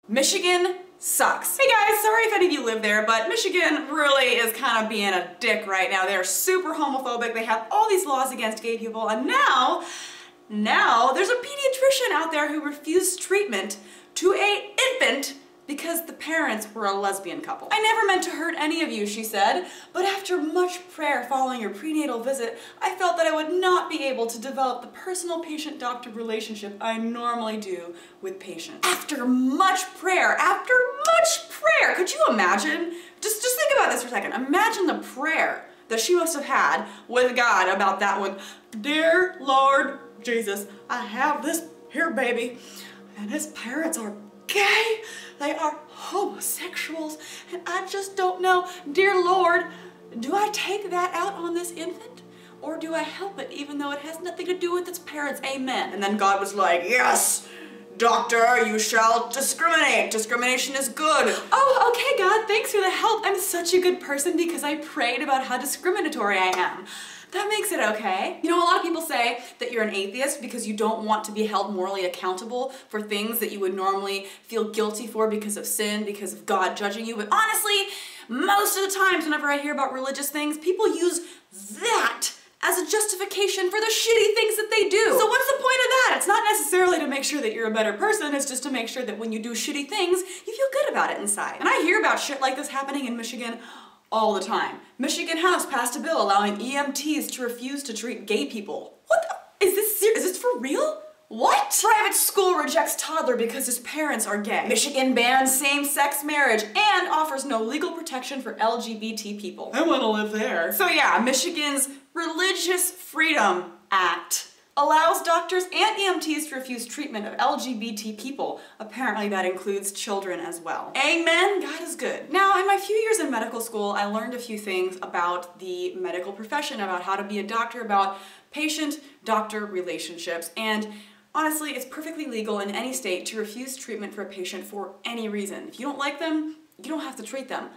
Michigan sucks. Hey guys, sorry if any of you live there, but Michigan really is kind of being a dick right now. They're super homophobic. They have all these laws against gay people, and now there's a pediatrician out there who refused treatment to an infant because the parents were a lesbian couple. I never meant to hurt any of you, she said, but after much prayer following your prenatal visit, I felt that I would not be able to develop the personal patient-doctor relationship I normally do with patients. After much prayer, could you imagine? Just think about this for a second. Imagine the prayer that she must have had with God about that one. Dear Lord Jesus, I have this here baby, and his parents are gay, they are homosexuals, and I just don't know. Dear Lord, do I take that out on this infant? Or do I help it even though it has nothing to do with its parents? Amen. And then God was like, yes, doctor, you shall discriminate. Discrimination is good. Oh, okay, God, thanks for the help. I'm such a good person because I prayed about how discriminatory I am. That makes it okay. You know, a lot of people say that you're an atheist because you don't want to be held morally accountable for things that you would normally feel guilty for because of sin, because of God judging you. But honestly, most of the times whenever I hear about religious things, people use that as a justification for the shitty things that they do. So what's the point of that? It's not necessarily to make sure that you're a better person, it's just to make sure that when you do shitty things, you feel good about it inside. And I hear about shit like this happening in Michigan all the time. Michigan House passed a bill allowing EMTs to refuse to treat gay people. What the? Is this for real? What? Private school rejects toddler because his parents are gay. Michigan bans same-sex marriage and offers no legal protection for LGBT people. I want to live there. So yeah, Michigan's Religious Freedom Act allows doctors and EMTs to refuse treatment of LGBT people. Apparently that includes children as well. Amen, God is good. Now, in my few years in medical school, I learned a few things about the medical profession, about how to be a doctor, about patient-doctor relationships, and honestly, it's perfectly legal in any state to refuse treatment for a patient for any reason. If you don't like them, you don't have to treat them.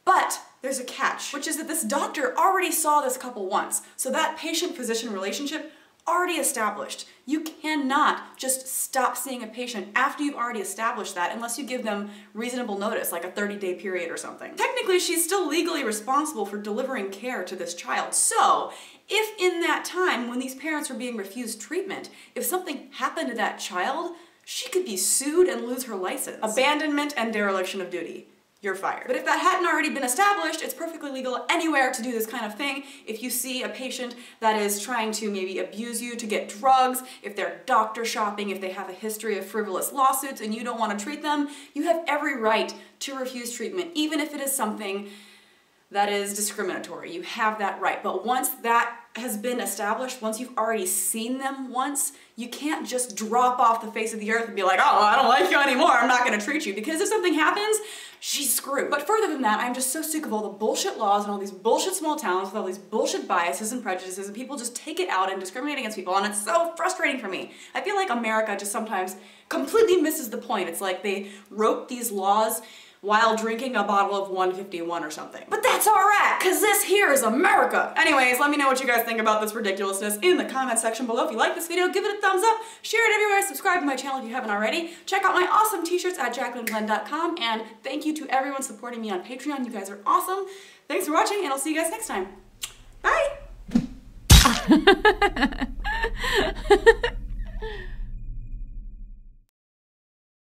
But there's a catch, which is that this doctor already saw this couple once, so that patient-physician relationship already established. You cannot just stop seeing a patient after you've already established that unless you give them reasonable notice, like a 30-day period or something. Technically, she's still legally responsible for delivering care to this child. So, if in that time when these parents were being refused treatment, if something happened to that child, she could be sued and lose her license. Abandonment and dereliction of duty. You're fired. But if that hadn't already been established, it's perfectly legal anywhere to do this kind of thing. If you see a patient that is trying to maybe abuse you to get drugs, if they're doctor shopping, if they have a history of frivolous lawsuits and you don't want to treat them, you have every right to refuse treatment, even if it is something that is discriminatory. You have that right. But once that has been established, once you've already seen them once, you can't just drop off the face of the earth and be like, oh, I don't like you anymore, I'm not gonna treat you, because if something happens, she's screwed. But further than that, I'm just so sick of all the bullshit laws and all these bullshit small towns with all these bullshit biases and prejudices, and people just take it out and discriminate against people, and it's so frustrating for me. I feel like America just sometimes completely misses the point. It's like they wrote these laws while drinking a bottle of 151 or something. But that's alright, cause this here is America! Anyways, let me know what you guys think about this ridiculousness in the comment section below. If you like this video, give it a thumbs up, share it everywhere, subscribe to my channel if you haven't already, check out my awesome t-shirts at jacquelineglenn.com, and thank you to everyone supporting me on Patreon. You guys are awesome. Thanks for watching, and I'll see you guys next time. Bye!